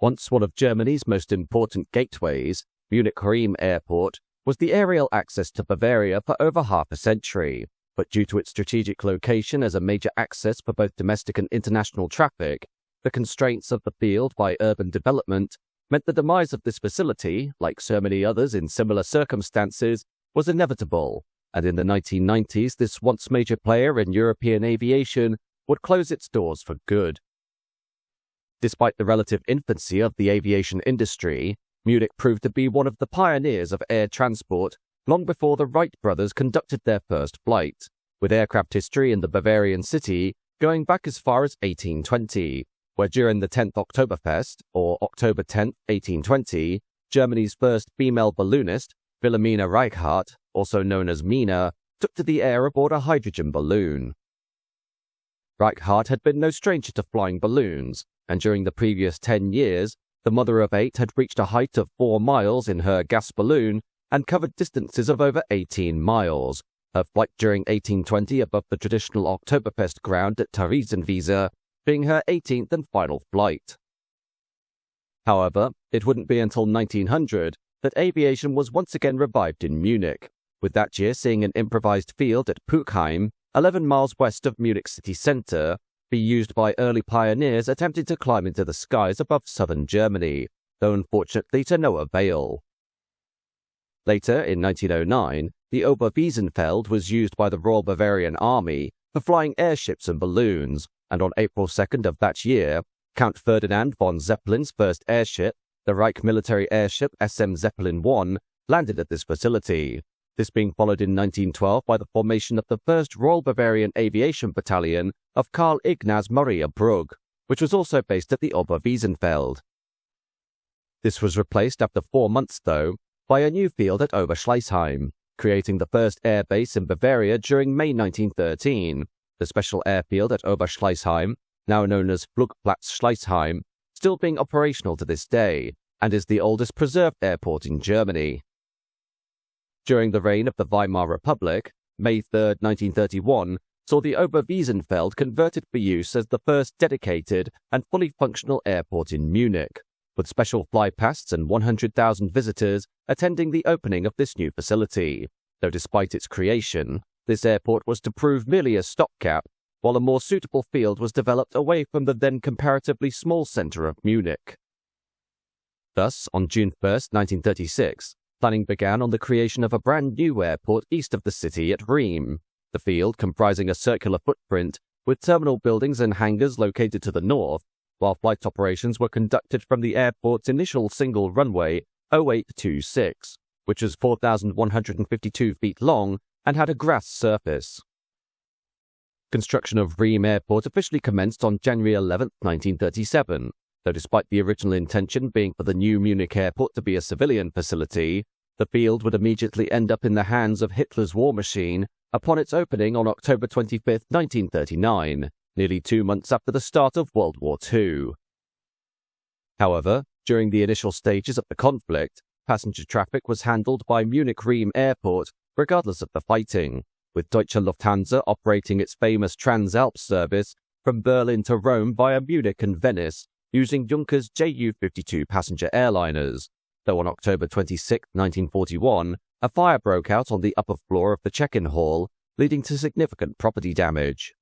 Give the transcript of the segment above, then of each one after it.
Once one of Germany's most important gateways, Munich-Riem Airport was the aerial access to Bavaria for over half a century, but due to its strategic location as a major access for both domestic and international traffic, the constraints of the field by urban development meant the demise of this facility, like so many others in similar circumstances, was inevitable, and in the 1990s this once major player in European aviation would close its doors for good. Despite the relative infancy of the aviation industry, Munich proved to be one of the pioneers of air transport long before the Wright brothers conducted their first flight, with aircraft history in the Bavarian city going back as far as 1820, where during the 10th Oktoberfest, or October 10, 1820, Germany's first female balloonist, Wilhelmina Reichardt, also known as Mina, took to the air aboard a hydrogen balloon. Reichardt had been no stranger to flying balloons, and during the previous 10 years, the mother of 8 had reached a height of 4 miles in her gas balloon and covered distances of over 18 miles, her flight during 1820 above the traditional Oktoberfest ground at Theresienwiese being her 18th and final flight. However, it wouldn't be until 1900 that aviation was once again revived in Munich, with that year seeing an improvised field at Puchheim, 11 miles west of Munich city centre, be used by early pioneers attempting to climb into the skies above southern Germany, though unfortunately to no avail. Later, in 1909, the Oberwiesenfeld was used by the Royal Bavarian Army for flying airships and balloons, and on April 2nd of that year, Count Ferdinand von Zeppelin's first airship, the Reich military airship SM Zeppelin I, landed at this facility, this being followed in 1912 by the formation of the 1st Royal Bavarian Aviation Battalion of Karl Ignaz Maria Brugg, which was also based at the Oberwiesenfeld. This was replaced after 4 months, though, by a new field at Oberschleißheim, creating the first air base in Bavaria during May 1913. The special airfield at Oberschleißheim, now known as Flugplatz Schleißheim, still being operational to this day, and is the oldest preserved airport in Germany. During the reign of the Weimar Republic, May 3, 1931, saw the Oberwiesenfeld converted for use as the first dedicated and fully functional airport in Munich, with special flypasts and 100,000 visitors attending the opening of this new facility, though despite its creation, this airport was to prove merely a stopgap, while a more suitable field was developed away from the then comparatively small centre of Munich. Thus, on June 1, 1936, planning began on the creation of a brand new airport east of the city at Riem, the field comprising a circular footprint with terminal buildings and hangars located to the north, while flight operations were conducted from the airport's initial single runway 0826, which was 4,152 feet long and had a grass surface. Construction of Riem Airport officially commenced on January 11, 1937, though despite the original intention being for the new Munich airport to be a civilian facility, the field would immediately end up in the hands of Hitler's war machine upon its opening on October 25, 1939, nearly 2 months after the start of World War II. However, during the initial stages of the conflict, passenger traffic was handled by Munich-Riem Airport regardless of the fighting, with Deutsche Lufthansa operating its famous Transalps service from Berlin to Rome via Munich and Venice using Junkers Ju-52 passenger airliners, though on October 26, 1941, a fire broke out on the upper floor of the check-in hall, leading to significant property damage.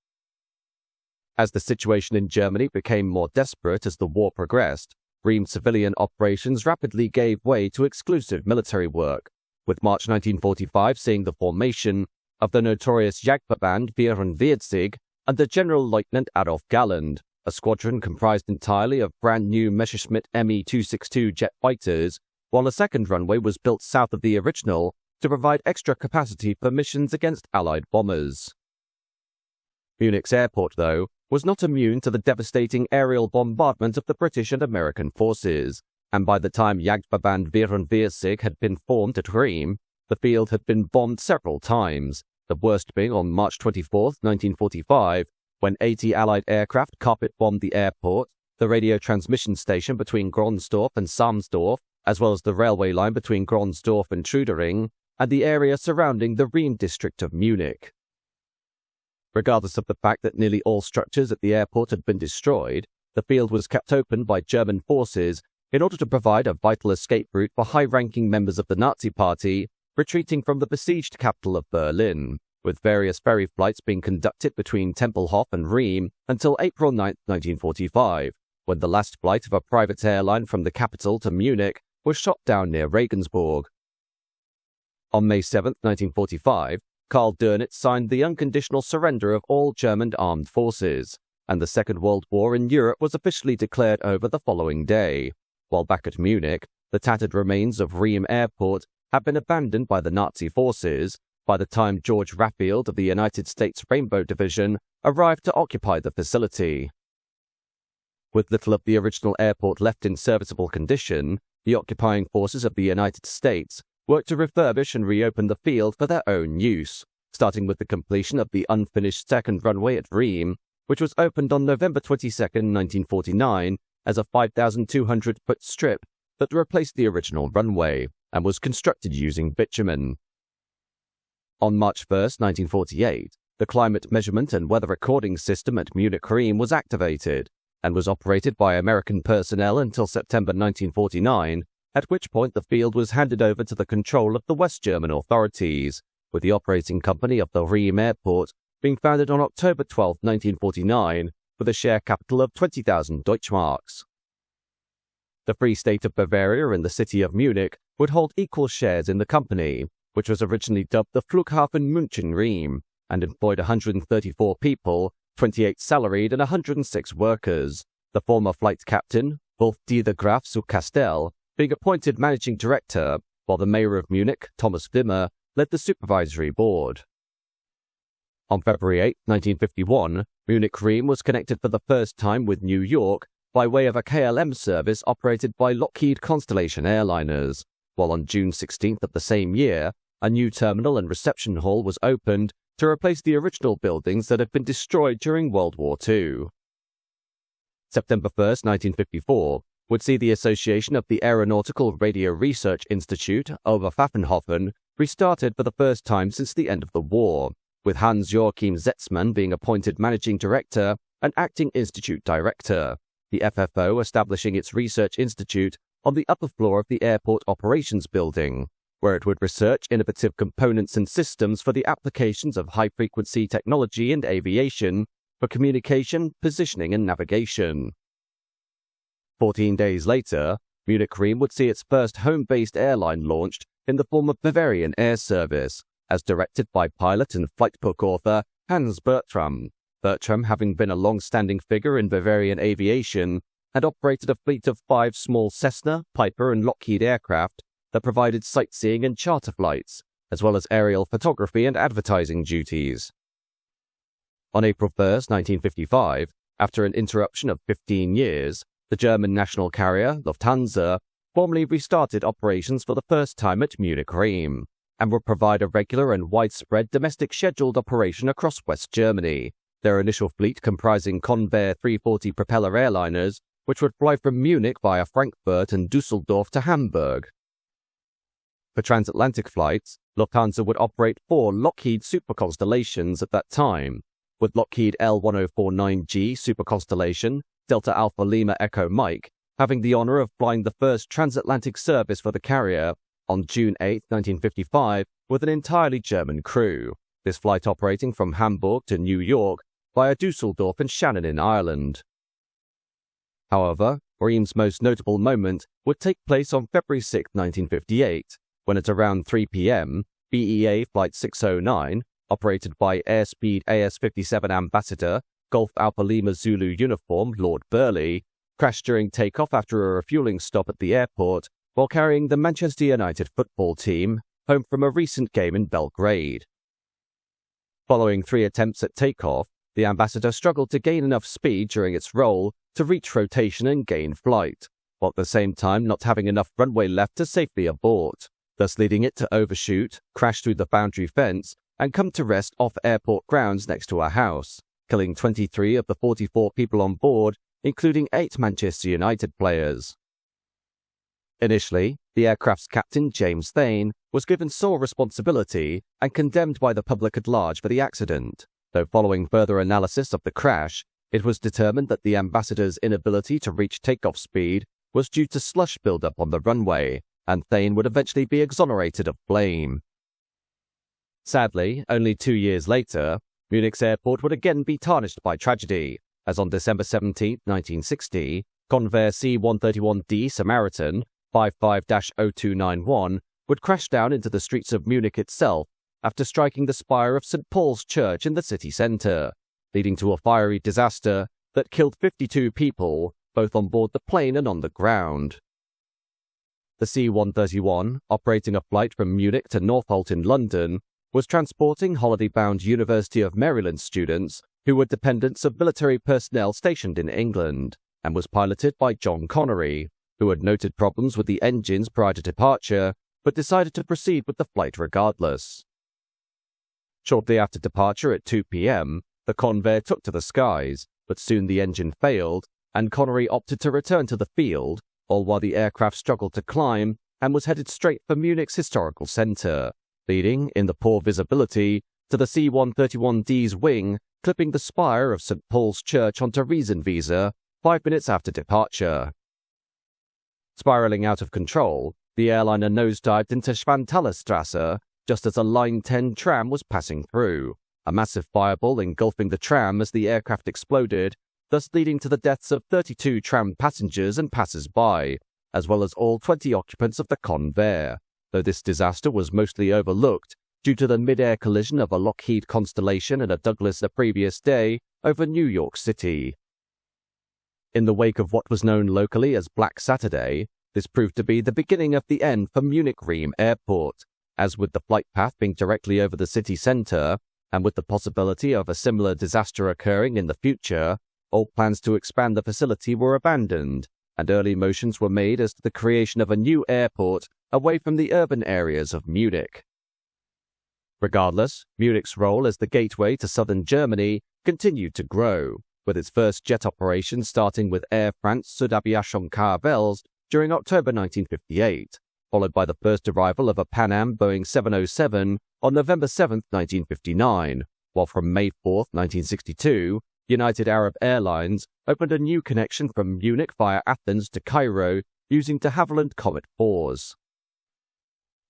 As the situation in Germany became more desperate as the war progressed, Riem civilian operations rapidly gave way to exclusive military work, with March 1945 seeing the formation of the notorious Jagdverband 44 under General-Leutnant Adolf Galland, a squadron comprised entirely of brand-new Messerschmitt Me-262 jet fighters, while a second runway was built south of the original to provide extra capacity for missions against Allied bombers. Munich's airport, though, was not immune to the devastating aerial bombardment of the British and American forces, and by the time Jagdverband 44 had been formed at Riem, the field had been bombed several times, the worst being on March 24, 1945, when 80 Allied aircraft carpet-bombed the airport, the radio transmission station between Gronsdorf and Samsdorf, as well as the railway line between Gronsdorf and Trudering, and the area surrounding the Riem district of Munich. Regardless of the fact that nearly all structures at the airport had been destroyed, The field was kept open by German forces in order to provide a vital escape route for high-ranking members of the Nazi Party retreating from the besieged capital of Berlin, with various ferry flights being conducted between Tempelhof and Riem until April 9, 1945, when the last flight of a private airline from the capital to Munich was shot down near Regensburg. On May 7, 1945, Karl Dönitz signed the unconditional surrender of all German armed forces, and the Second World War in Europe was officially declared over the following day. While back at Munich, the tattered remains of Riem Airport had been abandoned by the Nazi forces by the time George Raffield of the United States Rainbow Division arrived to occupy the facility. With little of the original airport left in serviceable condition, the occupying forces of the United States worked to refurbish and reopen the field for their own use, starting with the completion of the unfinished second runway at Riem, which was opened on November 22, 1949, as a 5,200-foot strip that replaced the original runway and was constructed using bitumen. On March 1, 1948, the climate measurement and weather recording system at Munich-Riem was activated and was operated by American personnel until September 1949, at which point the field was handed over to the control of the West German authorities, with the operating company of the Riem Airport being founded on October 12, 1949, with a share capital of 20,000 Deutschmarks. The Free State of Bavaria and the city of Munich would hold equal shares in the company, which was originally dubbed the Flughafen Munich-Riem, and employed 134 people, 28 salaried and 106 workers, the former flight captain, Wolf-Dieter Graf zu Castell, being appointed managing director, while the mayor of Munich, Thomas Wimmer, led the supervisory board. On February 8, 1951, Munich-Riem was connected for the first time with New York by way of a KLM service operated by Lockheed Constellation airliners, while on June 16th of the same year, a new terminal and reception hall was opened to replace the original buildings that had been destroyed during World War II. September 1, 1954, would see the Association of the Aeronautical Radio Research Institute, Oberpfaffenhofen, restarted for the first time since the end of the war, with Hans-Joachim Setzmann being appointed managing director and acting institute director, the FFO establishing its research institute on the upper floor of the airport operations building, where it would research innovative components and systems for the applications of high-frequency technology and aviation for communication, positioning, and navigation. 14 days later, Munich-Riem would see its first home-based airline launched in the form of Bavarian Air Service, as directed by pilot and flight book author Hans Bertram. Bertram having been a long-standing figure in Bavarian aviation and operated a fleet of 5 small Cessna, Piper, and Lockheed aircraft that provided sightseeing and charter flights, as well as aerial photography and advertising duties. On April 1, 1955, after an interruption of 15 years, the German national carrier, Lufthansa, formally restarted operations for the first time at Munich-Riem, and would provide a regular and widespread domestic scheduled operation across West Germany, their initial fleet comprising Convair 340 propeller airliners, which would fly from Munich via Frankfurt and Dusseldorf to Hamburg. For transatlantic flights, Lufthansa would operate 4 Lockheed Super Constellations at that time, with Lockheed L1049G Super Constellation, Delta Alpha Lima Echo Mike, having the honor of flying the first transatlantic service for the carrier on June 8, 1955, with an entirely German crew, this flight operating from Hamburg to New York via Dusseldorf and Shannon in Ireland. However, Riem's most notable moment would take place on February 6, 1958, when at around 3 p.m., BEA Flight 609, operated by Airspeed AS-57 Ambassador, Golf Alpha Lima Zulu uniform Lord Burleigh, crashed during takeoff after a refueling stop at the airport while carrying the Manchester United football team home from a recent game in Belgrade. Following 3 attempts at takeoff, the Ambassador struggled to gain enough speed during its roll to reach rotation and gain flight, while at the same time not having enough runway left to safely abort, thus leading it to overshoot, crash through the boundary fence, and come to rest off airport grounds next to a house, killing 23 of the 44 people on board, including 8 Manchester United players. Initially, the aircraft's captain, James Thane, was given sole responsibility and condemned by the public at large for the accident, though following further analysis of the crash, It was determined that the ambassador's inability to reach takeoff speed was due to slush buildup on the runway, and Thane would eventually be exonerated of blame. Sadly, only 2 years later, Munich's airport would again be tarnished by tragedy, as on December 17, 1960, Convair C-131D Samaritan 55-0291 would crash down into the streets of Munich itself after striking the spire of St. Paul's Church in the city centre, leading to a fiery disaster that killed 52 people, both on board the plane and on the ground. The C-131, operating a flight from Munich to Northolt in London, was transporting holiday-bound University of Maryland students who were dependents of military personnel stationed in England, and was piloted by John Connery, who had noted problems with the engines prior to departure, but decided to proceed with the flight regardless. Shortly after departure at 2 p.m., the Convair took to the skies, but soon the engine failed, and Connery opted to return to the field, all while the aircraft struggled to climb and was headed straight for Munich's historical centre, leading, in the poor visibility, to the C-131D's wing, clipping the spire of St. Paul's Church onto Riesenwiese 5 minutes after departure. Spiralling out of control, the airliner nosedived into Schwanthalerstrasse just as a Line 10 tram was passing through, a massive fireball engulfing the tram as the aircraft exploded, thus leading to the deaths of 32 tram passengers and passers-by, as well as all 20 occupants of the Convair, though this disaster was mostly overlooked due to the mid-air collision of a Lockheed Constellation and a Douglas the previous day over New York City. In the wake of what was known locally as Black Saturday, this proved to be the beginning of the end for Munich-Riem Airport, as with the flight path being directly over the city centre, and with the possibility of a similar disaster occurring in the future, all plans to expand the facility were abandoned, and early motions were made as to the creation of a new airport away from the urban areas of Munich. Regardless, Munich's role as the gateway to southern Germany continued to grow, with its first jet operations starting with Air France Südaviation Caravels during October 1958, followed by the first arrival of a Pan Am Boeing 707 on November 7, 1959, while from May 4, 1962, United Arab Airlines opened a new connection from Munich via Athens to Cairo using de Havilland Comet 4s.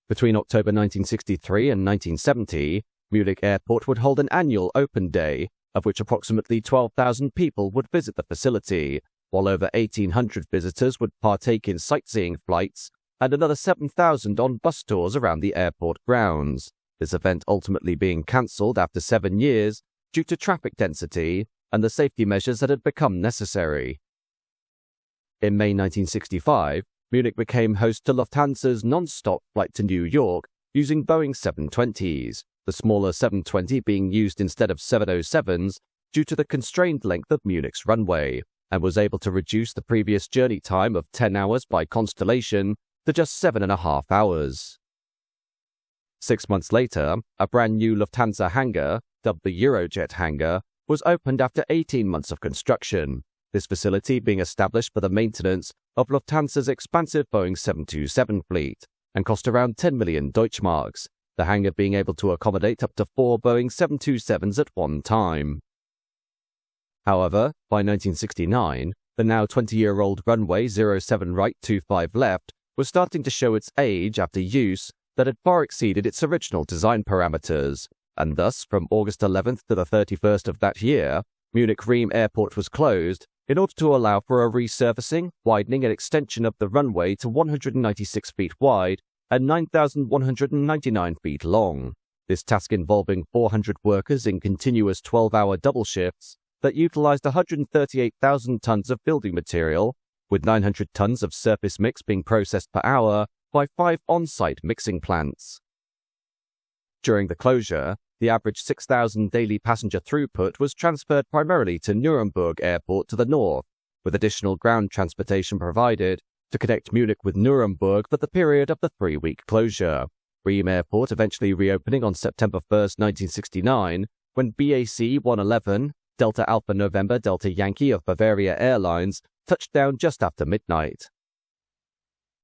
Between October 1963 and 1970, Munich Airport would hold an annual open day, of which approximately 12,000 people would visit the facility, while over 1,800 visitors would partake in sightseeing flights and another 7,000 on bus tours around the airport grounds, this event ultimately being cancelled after 7 years due to traffic density and the safety measures that had become necessary. In May 1965, Munich became host to Lufthansa's non-stop flight to New York using Boeing 720s, the smaller 720 being used instead of 707s due to the constrained length of Munich's runway, and was able to reduce the previous journey time of 10 hours by Constellation to just 7.5 hours. 6 months later, a brand new Lufthansa hangar, dubbed the Eurojet hangar, was opened after 18 months of construction, this facility being established for the maintenance of Lufthansa's expansive Boeing 727 fleet, and cost around 10 million Deutschmarks, the hangar being able to accommodate up to 4 Boeing 727s at one time. However, by 1969, the now 20-year-old runway 07 right 25 left was starting to show its age after use that had far exceeded its original design parameters, and thus from August 11th to the 31st of that year, Munich-Riem Airport was closed in order to allow for a resurfacing, widening and extension of the runway to 196 feet wide and 9,199 feet long, this task involving 400 workers in continuous 12-hour double shifts that utilized 138,000 tons of building material, with 900 tons of surface mix being processed per hour by 5 on-site mixing plants. During the closure, the average 6,000 daily passenger throughput was transferred primarily to Nuremberg Airport to the north, with additional ground transportation provided to connect Munich with Nuremberg for the period of the 3-week closure, Riem Airport eventually reopening on September 1, 1969, when BAC 111, Delta Alpha November Delta Yankee of Bavaria Airlines, touched down just after midnight.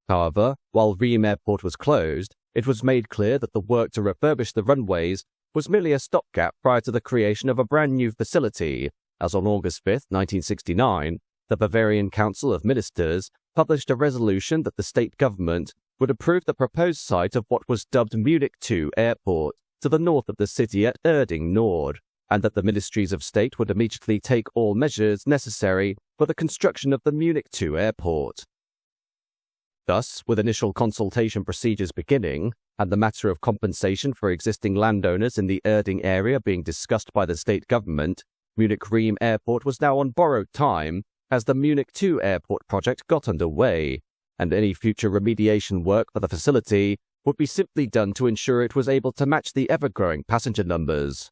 However, while Riem Airport was closed, it was made clear that the work to refurbish the runways was merely a stopgap prior to the creation of a brand new facility, as on August 5, 1969, the Bavarian Council of Ministers published a resolution that the state government would approve the proposed site of what was dubbed Munich-Riem Airport to the north of the city at Erding Nord, and that the ministries of state would immediately take all measures necessary for the construction of the Munich-Riem Airport. Thus, with initial consultation procedures beginning, and the matter of compensation for existing landowners in the Erding area being discussed by the state government, Munich-Riem Airport was now on borrowed time as the Munich-Riem Airport project got underway, and any future remediation work for the facility would be simply done to ensure it was able to match the ever-growing passenger numbers.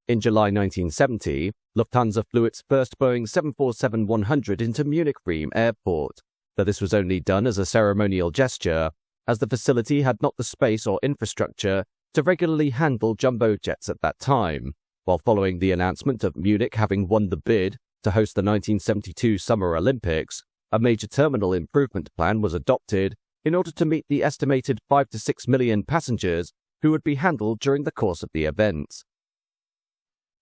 In July 1970, Lufthansa flew its first Boeing 747-100 into Munich-Riem Airport, though this was only done as a ceremonial gesture, as the facility had not the space or infrastructure to regularly handle jumbo jets at that time, while following the announcement of Munich having won the bid to host the 1972 Summer Olympics, a major terminal improvement plan was adopted in order to meet the estimated 5 to 6 million passengers who would be handled during the course of the event.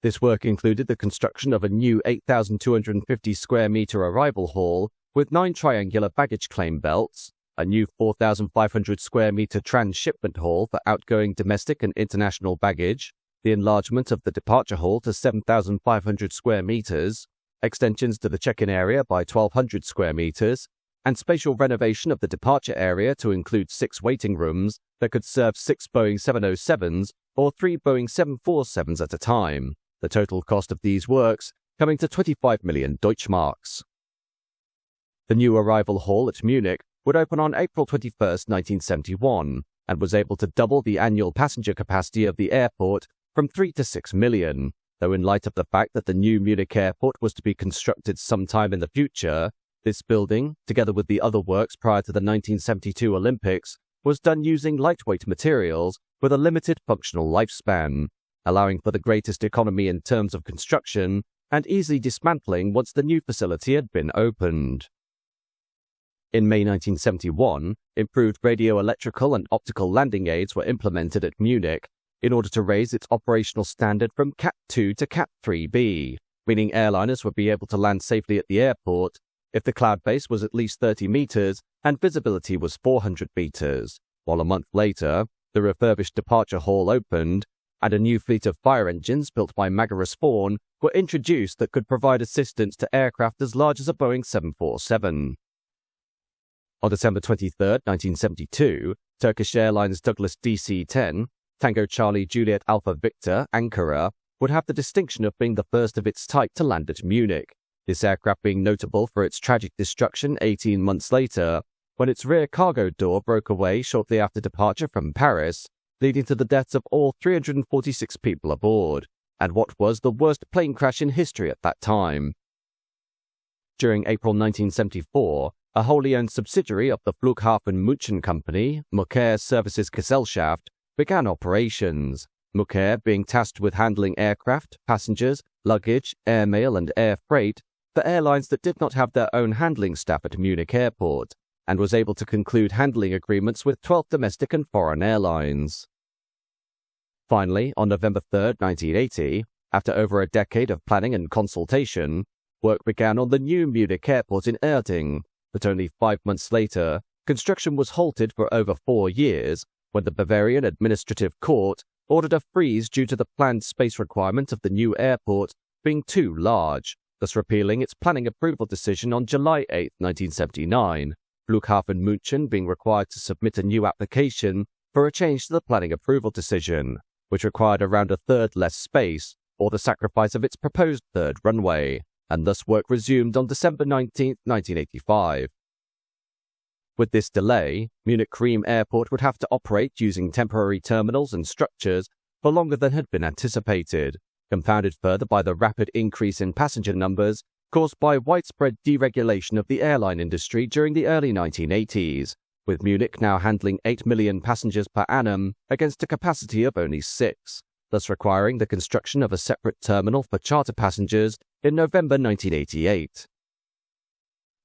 This work included the construction of a new 8,250 square meter arrival hall with 9 triangular baggage claim belts, a new 4,500 square meter transshipment hall for outgoing domestic and international baggage, the enlargement of the departure hall to 7,500 square meters, extensions to the check-in area by 1,200 square meters, and spatial renovation of the departure area to include 6 waiting rooms that could serve 6 Boeing 707s or 3 Boeing 747s at a time, the total cost of these works coming to 25 million Deutschmarks. The new arrival hall at Munich would open on April 21, 1971, and was able to double the annual passenger capacity of the airport from 3 to 6 million, though in light of the fact that the new Munich airport was to be constructed sometime in the future, this building, together with the other works prior to the 1972 Olympics, was done using lightweight materials with a limited functional lifespan, allowing for the greatest economy in terms of construction and easy dismantling once the new facility had been opened. In May 1971, improved radio-electrical and optical landing aids were implemented at Munich in order to raise its operational standard from Cat 2 to Cat 3B, meaning airliners would be able to land safely at the airport if the cloud base was at least 30 meters and visibility was 400 meters, while a month later, the refurbished departure hall opened and a new fleet of fire engines built by Magaris Fawn were introduced that could provide assistance to aircraft as large as a Boeing 747. On December 23, 1972, Turkish Airlines Douglas DC-10, Tango Charlie Juliet Alpha Victor, Ankara, would have the distinction of being the first of its type to land at Munich, this aircraft being notable for its tragic destruction 18 months later, when its rear cargo door broke away shortly after departure from Paris, leading to the deaths of all 346 people aboard, and what was the worst plane crash in history at that time. During April 1974, a wholly owned subsidiary of the Flughafen München company, Mucker Services Gesellschaft, began operations, Mucker being tasked with handling aircraft, passengers, luggage, airmail and air freight for airlines that did not have their own handling staff at Munich Airport, and was able to conclude handling agreements with 12 domestic and foreign airlines. Finally, on November 3, 1980, after over a decade of planning and consultation, work began on the new Munich Airport in Erding, but only 5 months later, construction was halted for over 4 years when the Bavarian Administrative Court ordered a freeze due to the planned space requirement of the new airport being too large, thus repealing its planning approval decision on July 8, 1979, Flughafen München being required to submit a new application for a change to the planning approval decision, which required around a third less space, or the sacrifice of its proposed third runway, and thus work resumed on December 19, 1985. With this delay, Munich-Riem Airport would have to operate using temporary terminals and structures for longer than had been anticipated, compounded further by the rapid increase in passenger numbers caused by widespread deregulation of the airline industry during the early 1980s, with Munich now handling 8 million passengers per annum against a capacity of only 6, thus requiring the construction of a separate terminal for charter passengers in November 1988.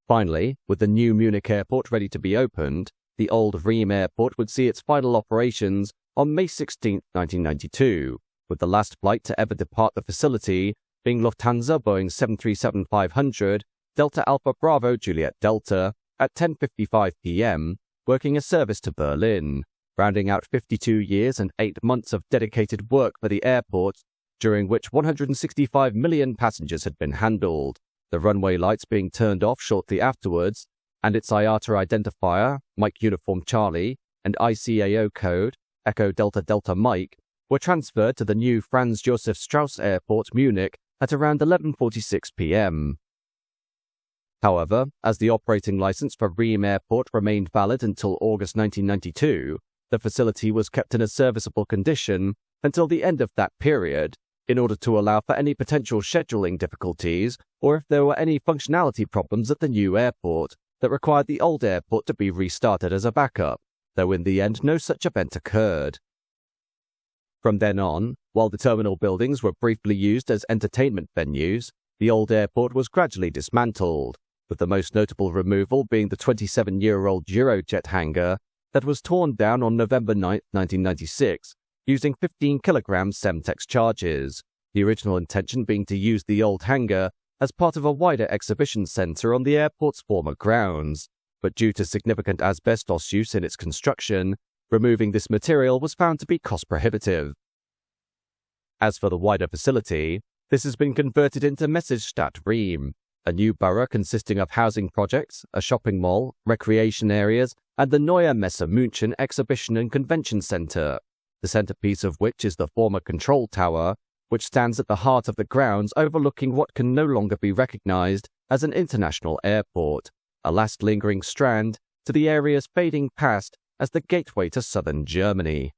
Finally, with the new Munich airport ready to be opened, the old Riem Airport would see its final operations on May 16, 1992, with the last flight to ever depart the facility being Lufthansa Boeing 737-500 Delta Alpha Bravo Juliet Delta at 10:55 p.m., working a service to Berlin, rounding out 52 years and 8 months of dedicated work for the airport, during which 165 million passengers had been handled, the runway lights being turned off shortly afterwards, and its IATA identifier, Mike Uniform Charlie, and ICAO code, Echo Delta Delta Mike, were transferred to the new Franz Josef Strauss Airport, Munich, at around 11:46 p.m. However, as the operating license for Riem Airport remained valid until August 1992, the facility was kept in a serviceable condition until the end of that period, in order to allow for any potential scheduling difficulties or if there were any functionality problems at the new airport that required the old airport to be restarted as a backup, though in the end no such event occurred. From then on, while the terminal buildings were briefly used as entertainment venues, the old airport was gradually dismantled, with the most notable removal being the 27-year-old Eurojet hangar that was torn down on November 9, 1996, using 15 kilograms Semtex charges, the original intention being to use the old hangar as part of a wider exhibition center on the airport's former grounds, but due to significant asbestos use in its construction, removing this material was found to be cost-prohibitive. As for the wider facility, this has been converted into Messestadt Riem, a new borough consisting of housing projects, a shopping mall, recreation areas, and the Neue Messe München Exhibition and Convention Center, the centerpiece of which is the former control tower, which stands at the heart of the grounds overlooking what can no longer be recognized as an international airport, a last lingering strand to the area's fading past as the gateway to southern Germany.